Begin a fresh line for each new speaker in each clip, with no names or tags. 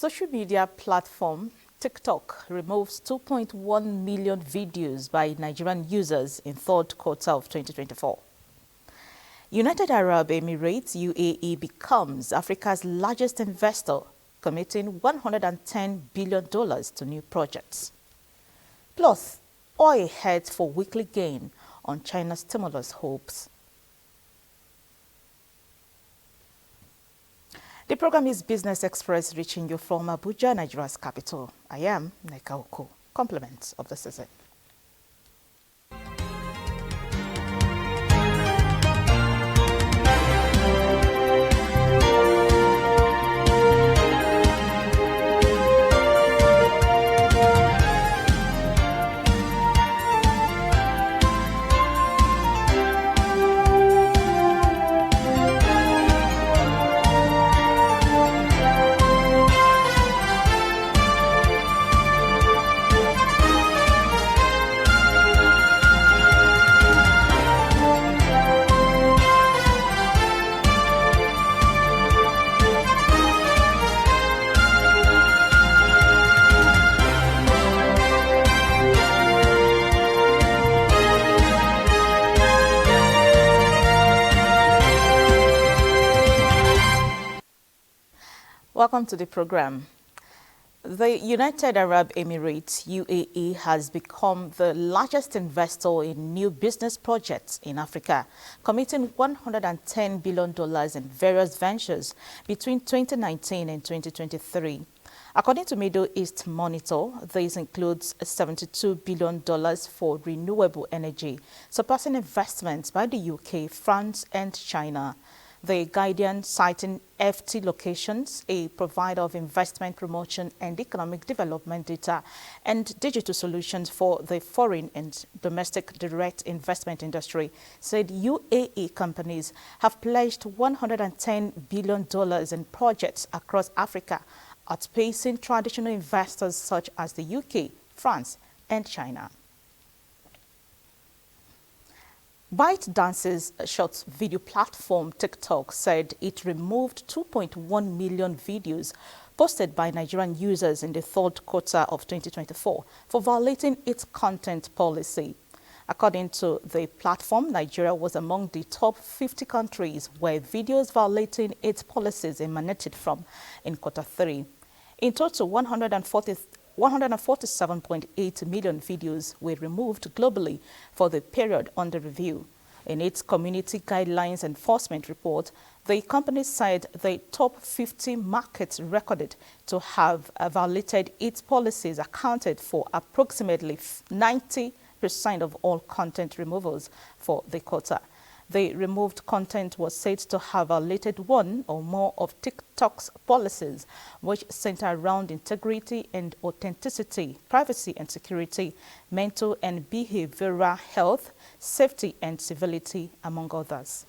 social media platform TikTok removes 2.1 million videos by Nigerian users in third quarter of 2024. United Arab Emirates (UAE) becomes Africa's largest investor, committing $110 billion to new projects. Plus, oil heads for weekly gain on China's stimulus hopes. The program is Business Express, reaching you from Abuja, Nigeria's capital. I am Neka Oko. Compliments of the season. Welcome to the program. The United Arab Emirates (UAE) has become the largest investor in new business projects in Africa, committing $110 billion in various ventures between 2019 and 2023. According to Middle East Monitor, this includes $72 billion for renewable energy, surpassing investments by the UK, France, and China. The Guardian, citing FT Locations, a provider of investment promotion and economic development data and digital solutions for the foreign and domestic direct investment industry, said UAE companies have pledged $110 billion in projects across Africa, outpacing traditional investors such as the UK, France, and China. ByteDance's short video platform TikTok said it removed 2.1 million videos posted by Nigerian users in the third quarter of 2024 for violating its content policy. According to the platform, Nigeria was among the top 50 countries where videos violating its policies emanated from in quarter 3. In total, 147.8 million videos were removed globally for the period under review. In its Community Guidelines Enforcement Report, the company said the top 50 markets recorded to have violated its policies accounted for approximately 90% of all content removals for the quarter. The removed content was said to have violated one or more of TikTok's policies, which center around integrity and authenticity, privacy and security, mental and behavioral health, safety and civility, among others.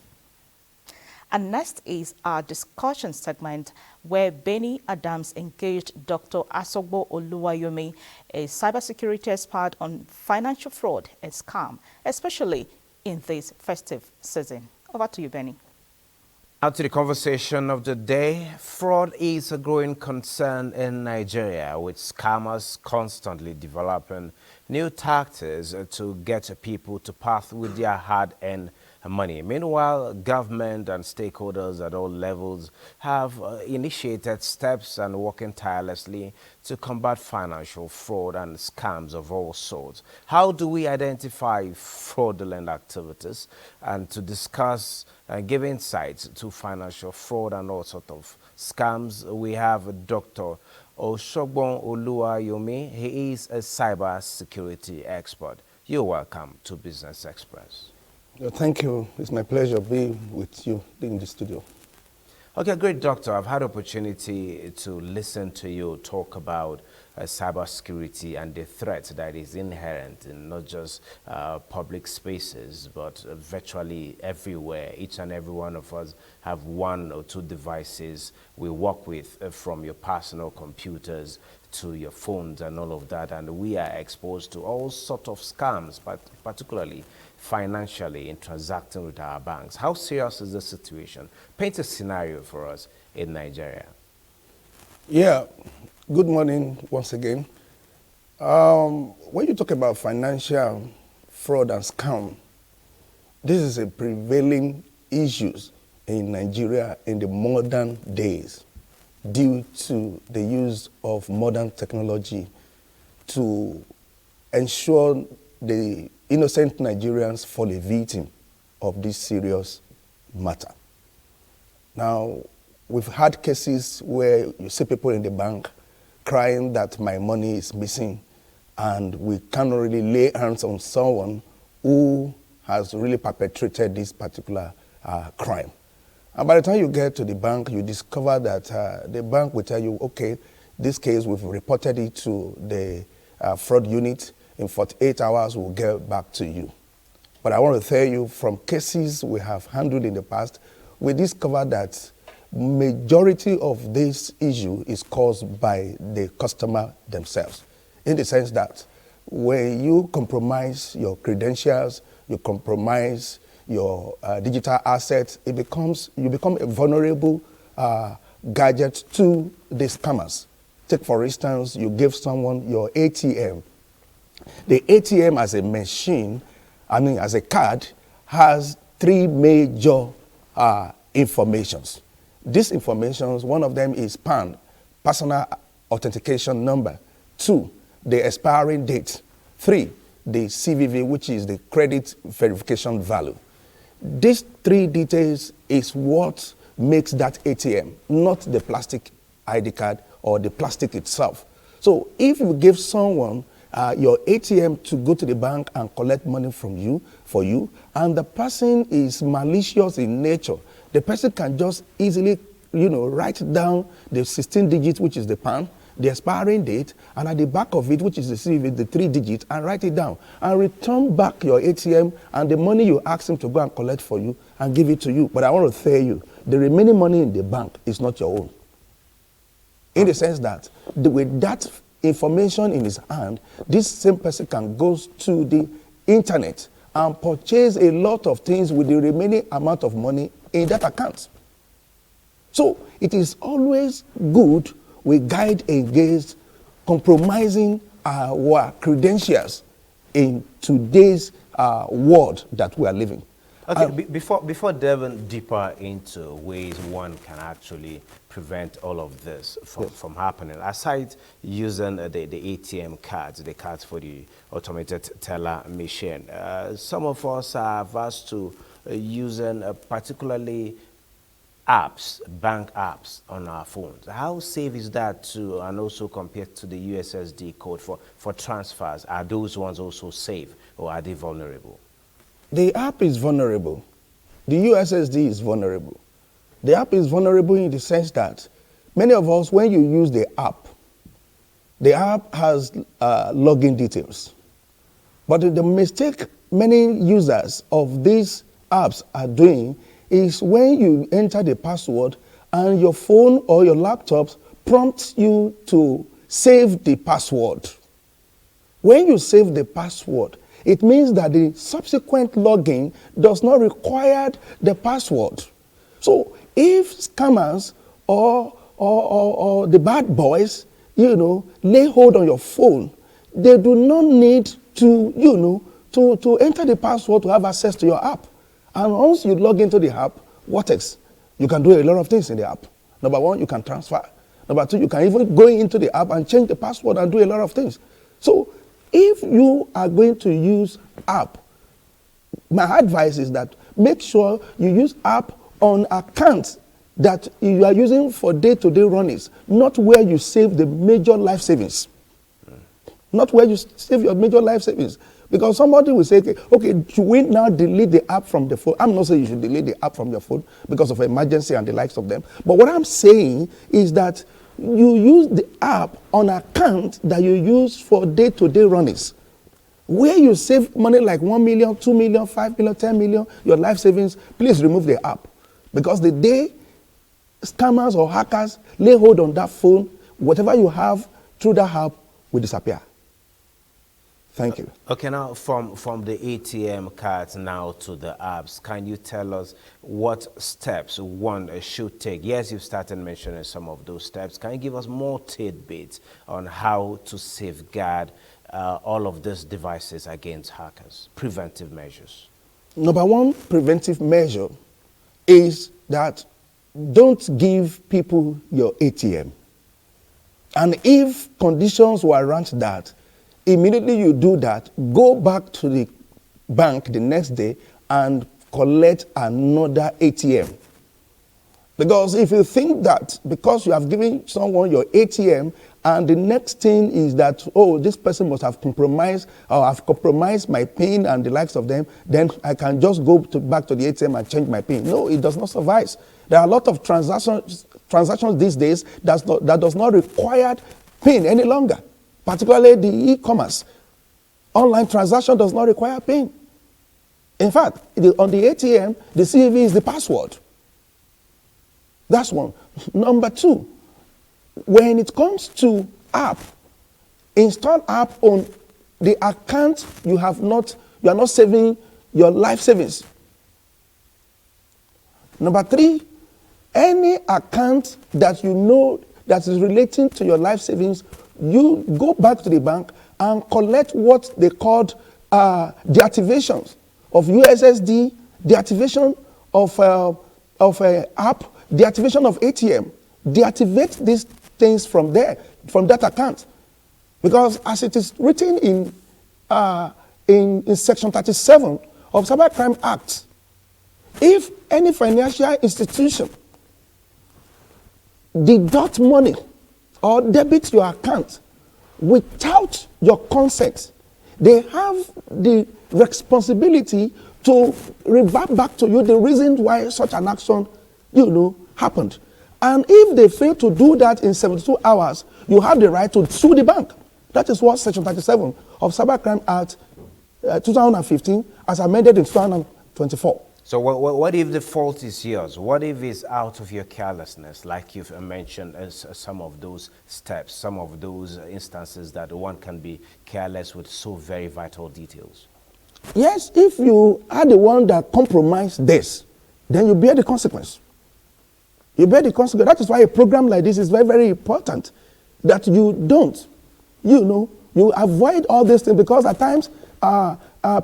And next is our discussion segment, where Benny Adams engaged Dr. Asogbon Oluwayomi, a cybersecurity expert on financial fraud and scam, especially in this festive season. Over to you, Benny.
Now to the conversation of the day. Fraud is a growing concern in Nigeria, with scammers constantly developing new tactics to get people to part with their hard-earned money. Meanwhile, government and stakeholders at all levels have initiated steps and working tirelessly to combat financial fraud and scams of all sorts. How do we identify fraudulent activities? And to discuss and give insights to financial fraud and all sorts of scams, we have Dr. Asogbon Oluwayomi. He is a cyber security expert. You're welcome to Business Express.
Thank you. It's my pleasure being with you in the studio.
Okay, great, Doctor. I've had opportunity to listen to you talk about cybersecurity and the threat that is inherent in not just public spaces, but virtually everywhere. Each and every one of us have one or two devices we work with, from your personal computers to your phones and all of that, and we are exposed to all sorts of scams, but particularly financially in transacting with our banks. How serious is the situation? Paint a scenario for us in Nigeria.
Yeah, good morning once again. When you talk about financial fraud and scam, this is a prevailing issue in Nigeria in the modern days due to the use of modern technology to ensure the innocent Nigerians fall a victim of this serious matter. Now, we've had cases where you see people in the bank crying that my money is missing, and we cannot really lay hands on someone who has really perpetrated this particular crime. And by the time you get to the bank, you discover that the bank will tell you, okay, this case, we've reported it to the fraud unit. In 48 hours, we'll get back to you. But I want to tell you, from cases we have handled in the past, we discovered that majority of this issue is caused by the customer themselves, in the sense that when you compromise your credentials, you compromise your digital assets, you become a vulnerable gadget to the scammers. Take, for instance, you give someone your ATM. The ATM as a machine, as a card, has three major informations. These informations, one of them is PAN, personal authentication number. 2, the expiring date. 3, the CVV, which is the credit verification value. These three details is what makes that ATM, not the plastic ID card or the plastic itself. So if you give someone your ATM to go to the bank and collect money from you, and the person is malicious in nature, the person can just easily, write down the 16 digits, which is the PAN, the expiring date, and at the back of it, which is the CVV, the 3 digits, and write it down, and return back your ATM and the money you asked him to go and collect for you and give it to you. But I want to tell you, the remaining money in the bank is not your own. In the sense that with that information in his hand, this same person can go to the internet and purchase a lot of things with the remaining amount of money in that account. So it is always good we guide against compromising our credentials in today's world that we are living.
Okay, before delving deeper into ways one can actually prevent all of this from happening, aside using the ATM cards, the cards for the automated teller machine, some of us are averse to using particularly bank apps on our phones. How safe is that too, and also compared to the USSD code for transfers? Are those ones also safe, or are they vulnerable?
The app is vulnerable. The USSD is vulnerable. The app is vulnerable in the sense that many of us, when you use the app has login details. But the mistake many users of these apps are doing is when you enter the password and your phone or your laptop prompts you to save the password. When you save the password, it means that the subsequent login does not require the password. So if scammers or the bad boys, lay hold on your phone, they do not need to, to enter the password to have access to your app. And once you log into the app, what else? You can do a lot of things in the app. Number 1, you can transfer. Number 2, you can even go into the app and change the password and do a lot of things. So if you are going to use app, my advice is that make sure you use app on accounts that you are using for day-to-day runnings, not where you save the major life savings. Not where you save your major life savings. Because somebody will say, okay, should we now delete the app from the phone? I'm not saying you should delete the app from your phone because of emergency and the likes of them. But what I'm saying is that you use the app on account that you use for day-to-day runnings. Where you save money like 1 million, 2 million, 5 million, 10 million, your life savings, please remove the app. Because the day scammers or hackers lay hold on that phone, whatever you have through that app will disappear. Thank you.
Okay, now from the ATM cards now to the apps, can you tell us what steps one should take? Yes, you've started mentioning some of those steps. Can you give us more tidbits on how to safeguard all of these devices against hackers? Preventive measures.
Number one preventive measure is that don't give people your ATM. And if conditions warrant that, immediately you do that, go back to the bank the next day and collect another ATM. Because if you think that because you have given someone your ATM and the next thing is that, oh, this person must have compromised or have compromised my PIN and the likes of them, then I can just go back to the ATM and change my PIN. No, it does not suffice. There are a lot of transactions these days that does not require PIN any longer, particularly the e-commerce. Online transaction does not require PIN. In fact, on the ATM, the CVV is the password. That's one. Number two, when it comes to app, install app on the account you are not saving your life savings. Number three, any account that you know that is relating to your life savings, you go back to the bank and collect what they called deactivations of USSD, deactivation of app, deactivation of ATM. Deactivate these things from there, from that account. Because as it is written in Section 37 of Cybercrime Act, if any financial institution deduct money or debit your account without your consent, they have the responsibility to revert back to you the reason why such an action, happened. And if they fail to do that in 72 hours, you have the right to sue the bank. That is what Section 37 of Cybercrime Act 2015 as amended in 2024.
So what if the fault is yours? What if it's out of your carelessness, like you've mentioned as some of those steps, some of those instances that one can be careless with so very vital details?
Yes, if you are the one that compromised this, then you bear the consequence. You bear the consequence. That is why a program like this is very, very important, that you don't, you avoid all these things, because at times,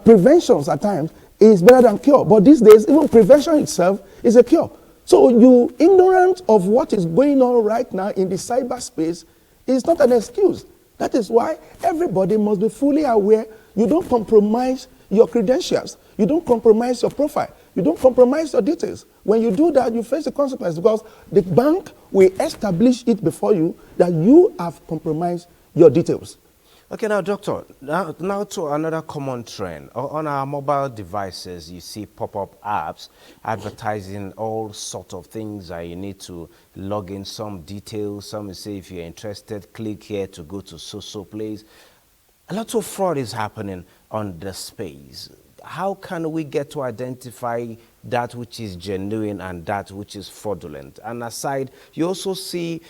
preventions at times is better than cure. But these days, even prevention itself is a cure. So you ignorant of what is going on right now in the cyberspace is not an excuse. That is why everybody must be fully aware. You don't compromise your credentials. You don't compromise your profile. You don't compromise your details. When you do that, you face the consequence, because the bank will establish it before you that you have compromised your details.
Okay, now, Doctor, now to another common trend. On our mobile devices, you see pop-up apps advertising all sorts of things that you need to log in some details. Some will say, if you're interested, click here to go to so place. A lot of fraud is happening on the space. How can we get to identify that which is genuine and that which is fraudulent? And aside, you also see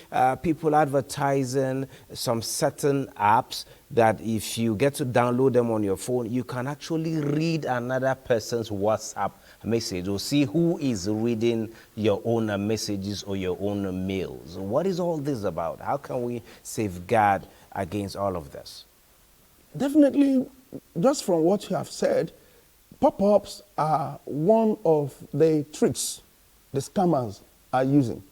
people advertising some certain apps that if you get to download them on your phone, you can actually read another person's WhatsApp message or see who is reading your own messages or your own mails. What is all this about? How can we safeguard against all of this?
Definitely, just from what you have said, pop-ups are one of the tricks the scammers are using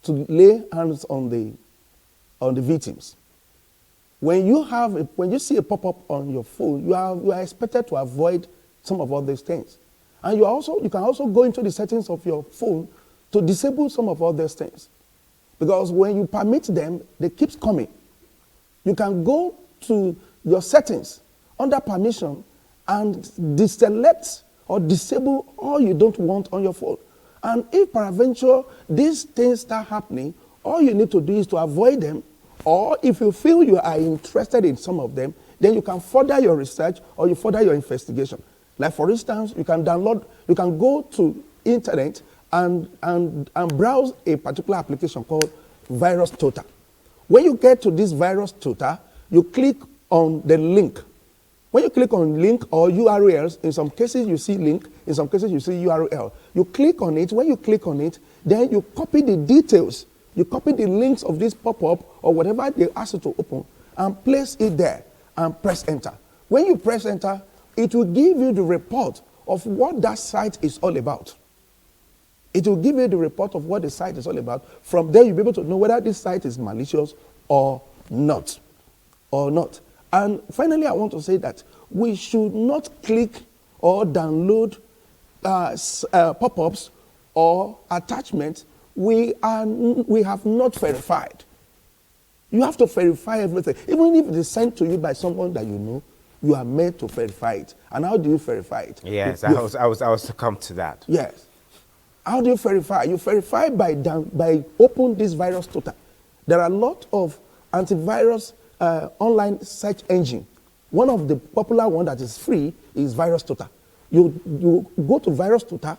to lay hands on the victims. When you see a pop-up on your phone, you are expected to avoid some of all these things. And you can also go into the settings of your phone to disable some of all these things. Because when you permit them, they keep coming. You can go to your settings under permission and deselect or disable all you don't want on your phone. And if peradventure these things start happening, all you need to do is to avoid them, or if you feel you are interested in some of them, then you can further your research or you further your investigation. Like for instance, you can go to internet and browse a particular application called Virus Total. When you get to this Virus Total, you click on the link. When you click on link or URLs, in some cases you see link, in some cases you see URL. You click on it. When you click on it, then you copy the details. You copy the links of this pop-up or whatever they ask you to open and place it there and press enter. When you press enter, it will give you the report of what that site is all about. It will give you the report of what the site is all about. From there, you'll be able to know whether this site is malicious or not. And finally, I want to say that we should not click or download pop-ups or attachments we have not verified. You have to verify everything. Even if it is sent to you by someone that you know, you are meant to verify it. And how do you verify it?
Yes, I was to come to that.
Yes. How do you verify? You verify by open this virus total. There are a lot of antivirus online search engine. One of the popular one that is free is Virus Total. You go to Virus Total,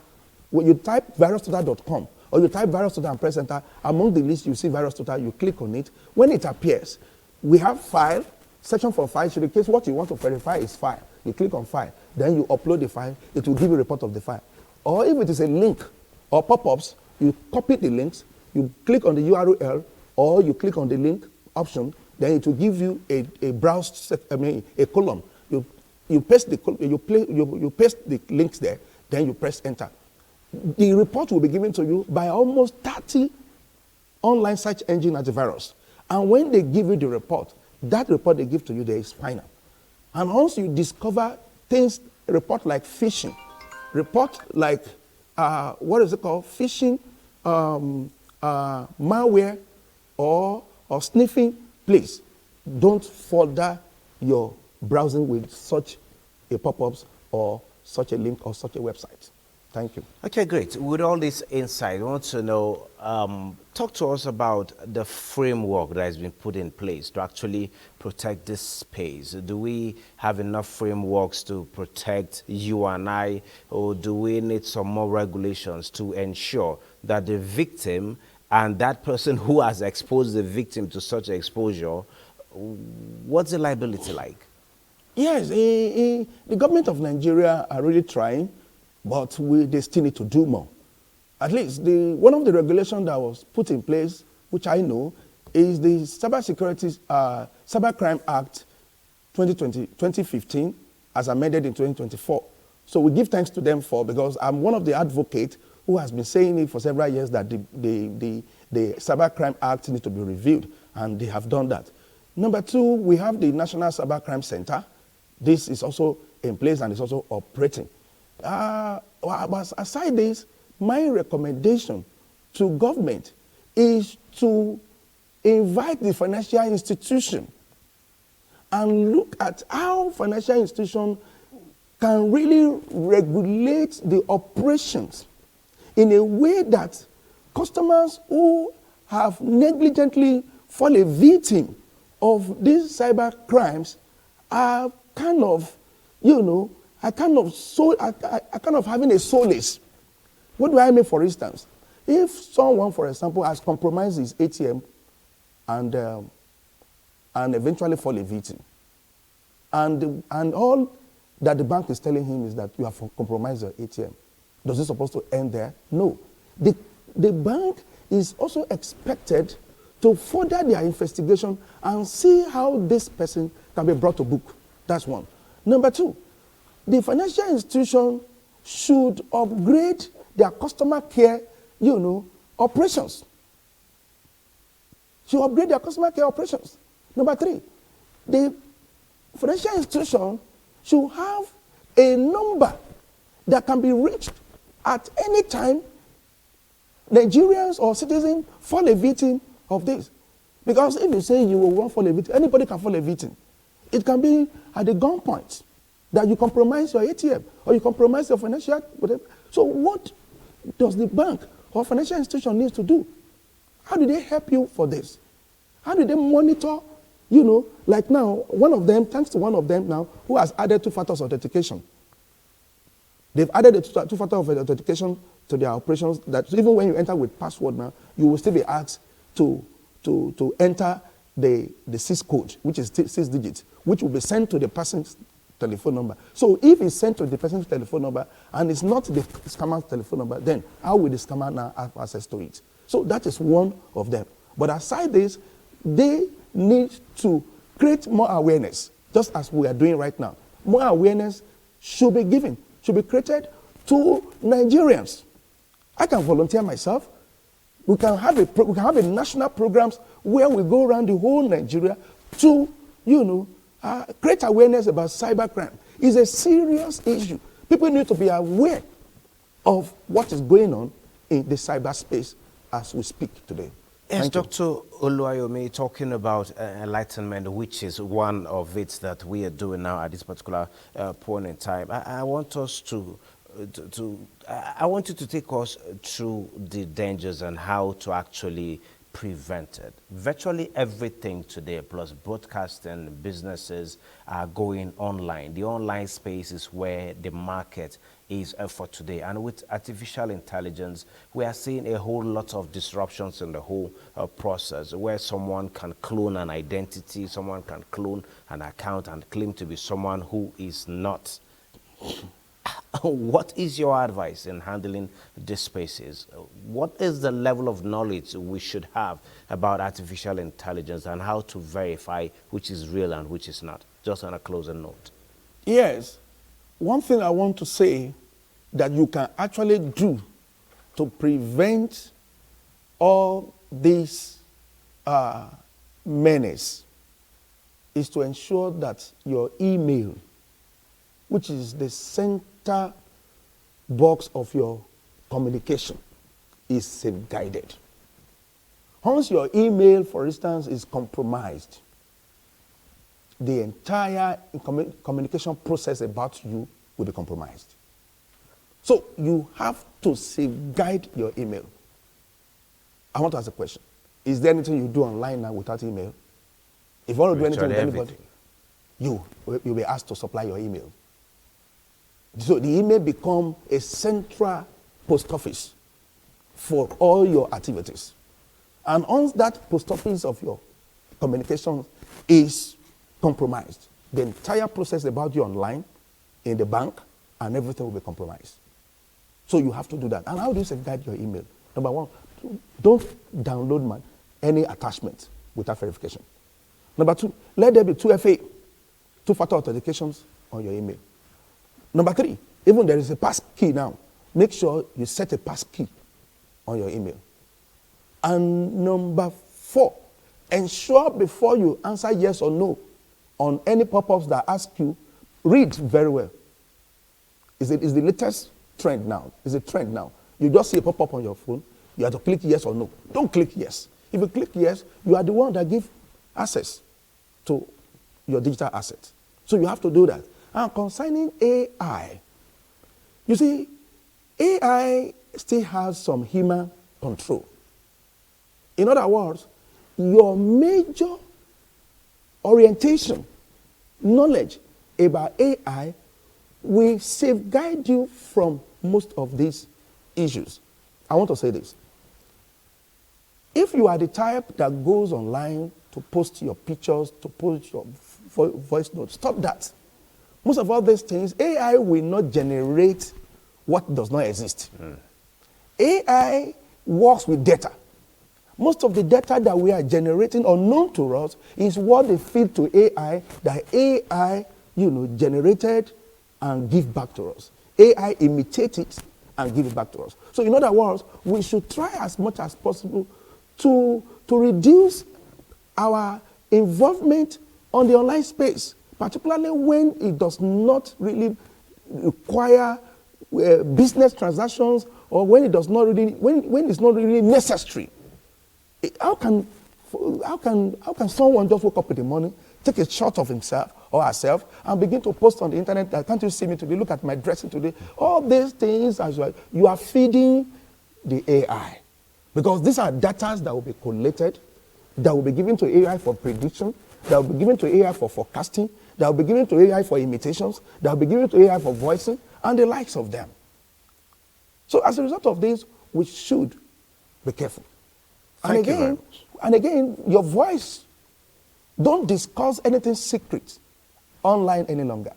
when you type virustotal.com or you type Virus Total and press enter, among the list you see Virus Total, you click on it. When it appears, we have file, section for files. In the case what you want to verify is file. You click on file, then you upload the file, it will give you a report of the file. Or if it is a link or pop-ups, you copy the links, you click on the URL, or you click on the link option, then it will give you a column. You paste the links there, then you press enter. The report will be given to you by almost 30 online search engine antivirus. And when they give you the report, that report they give to you there is final. And once you discover things, report like phishing, report like what is it called? Phishing, malware, or sniffing, please don't further your browsing with such a pop-ups or such a link or such a website. Thank you.
Okay, great. With all this insight, I want to know, talk to us about the framework that has been put in place to actually protect this space. Do we have enough frameworks to protect you and I, or do we need some more regulations to ensure that the victim and that person who has exposed the victim to such exposure, what's the liability like?
Yes, the government of Nigeria are really trying, but they still need to do more. At least one of the regulations that was put in place, which I know, is the Cybercrime Act 2015, as amended in 2024. So we give thanks to them because I'm one of the advocates who has been saying it for several years that the Cybercrime Act needs to be reviewed, and they have done that. Number two, we have the National Cybercrime Center. This is also in place and is also operating. But aside this, my recommendation to government is to invite the financial institution and look at how financial institutions can really regulate the operations in a way that customers who have negligently fallen a victim of these cyber crimes are kind of, having a solace. What do I mean, for instance? If someone, for example, has compromised his ATM and eventually fall a victim, and all that the bank is telling him is that you have compromised your ATM, does it supposed to end there? No. The bank is also expected to further their investigation and see how this person can be brought to book. That's one. Number two, the financial institution should upgrade their customer care, operations. Should upgrade their customer care operations. Number three, the financial institution should have a number that can be reached at any time Nigerians or citizens fall a victim of this. Because if you say you will want fall a victim, anybody can fall a victim. It can be at the gunpoint that you compromise your ATM or you compromise your financial whatever. So what does the bank or financial institution need to do? How do they help you for this? How do they monitor, like now, one of them, thanks to one of them now, who has added two-factor authentication. They've added the two-factor authentication to their operations that even when you enter with password now, you will still be asked to enter the six code, which is 6 digits, which will be sent to the person's telephone number. So if it's sent to the person's telephone number and it's not the scammer's telephone number, then how will the scammer now have access to it? So that is one of them. But aside this, they need to create more awareness, just as we are doing right now. More awareness should be given, should be created to Nigerians. I can volunteer myself. We can have a national programs where we go around the whole Nigeria to, create awareness about cybercrime. It's a serious issue. People need to be aware of what is going on in the cyberspace as we speak today.
Yes, Dr. Oluwayomi, talking about enlightenment, which is one of it that we are doing now at this particular point in time. I want us I want you to take us through the dangers and how to actually prevent it. Virtually everything today, plus broadcasting, businesses are going online. The online space is where the market is for today. And with artificial intelligence, we are seeing a whole lot of disruptions in the whole process, where someone can clone an identity, someone can clone an account and claim to be someone who is not. What is your advice in handling these spaces? What is the level of knowledge we should have about artificial intelligence and how to verify which is real and which is not? Just on a closer note.
Yes. One thing I want to say that you can actually do to prevent all these menace is to ensure that your email, which is the center box of your communication, is safeguarded. Once your email, for instance, is compromised, the entire communication process about you will be compromised. So you have to safeguard your email. I want to ask a question. Is there anything you do online now without email? If you want to do anything with anybody, you'll be asked to supply your email. So the email become a central post office for all your activities. And once that post office of your communication is compromised, the entire process about you online, in the bank, and everything will be compromised. So you have to do that. And how do you safeguard your email? Number one, don't download any attachment without verification. Number two, let there be 2FA, two-factor authentications on your email. Number three, even there is a pass key now. Make sure you set a pass key on your email. And number four, ensure before you answer yes or no on any pop-ups that ask you, read very well. It's the latest trend now. It's a trend now. You just see a pop-up on your phone, you have to click yes or no. Don't click yes. If you click yes, you are the one that gives access to your digital assets. So you have to do that. And concerning AI, you see, AI still has some human control. In other words, your major orientation, knowledge about AI will safeguard you from most of these issues. I want to say this. If you are the type that goes online to post your pictures, to post your voice notes, stop that. Most of all these things, AI will not generate what does not exist. AI works with data. Most of the data that we are generating unknown to us is what they feed to AI that AI, generated and give back to us. AI imitate it and give it back to us. So in other words, we should try as much as possible to reduce our involvement on the online space, particularly when it does not really require business transactions or when it does not really, when it's not really necessary. How can someone just wake up in the morning, take a shot of himself or herself, and begin to post on the internet that, can't you see me today? Look at my dressing today. All these things, as well, you are feeding the AI. Because these are data that will be collated, that will be given to AI for prediction, that will be given to AI for forecasting, that will be given to AI for imitations, that will be given to AI for voicing, and the likes of them. So as a result of this, we should be careful. And again, your voice Don't discuss anything secret online any longer.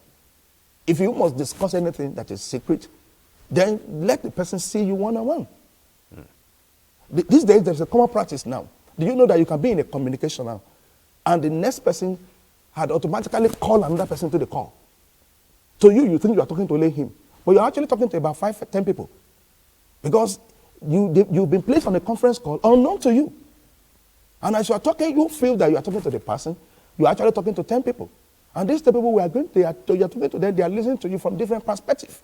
If you must discuss anything that is secret, then let the person see you one-on-one. These days, there's a common practice now. Do you know that you can be in a communication now, and the next person had automatically called another person to the call? To you, you think you are talking to only him, but you're actually talking to about 5, 10 people, because you've been placed on a conference call unknown to you. And as you are talking, you feel that you are talking to the person. You're actually talking to 10 people. And these 10 people, you're talking to them, they are listening to you from different perspectives.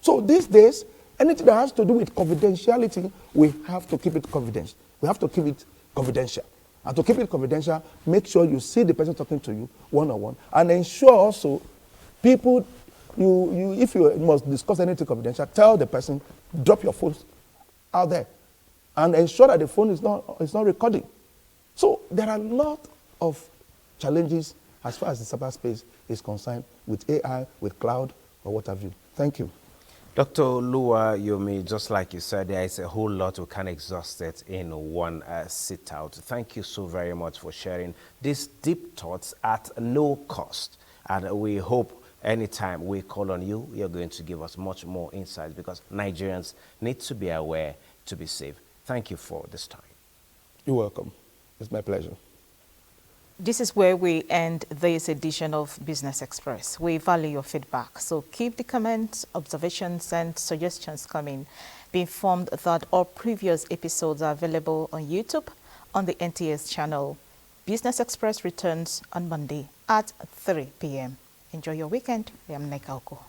So these days, anything that has to do with confidentiality, we have to keep it confidential. We have to keep it confidential. And to keep it confidential, make sure you see the person talking to you one-on-one. And ensure also, people, if you must discuss anything confidential, tell the person, drop your phone out there. And ensure that the phone is not recording. So there are a lot of challenges as far as the cyberspace is concerned with AI, with cloud, or what have you. Thank you.
Dr. Oluwayomi, just like you said, there is a whole lot we can't exhaust it in one sit-out. Thank you so very much for sharing these deep thoughts at no cost. And we hope anytime we call on you, you're going to give us much more insights, because Nigerians need to be aware to be safe. Thank you for this time.
You're welcome. It's my pleasure.
This is where we end this edition of Business Express. We value your feedback, so keep the comments, observations, and suggestions coming. Be informed that all previous episodes are available on YouTube on the NTS channel. Business Express returns on Monday at 3 p.m. Enjoy your weekend. I am Neka Oko.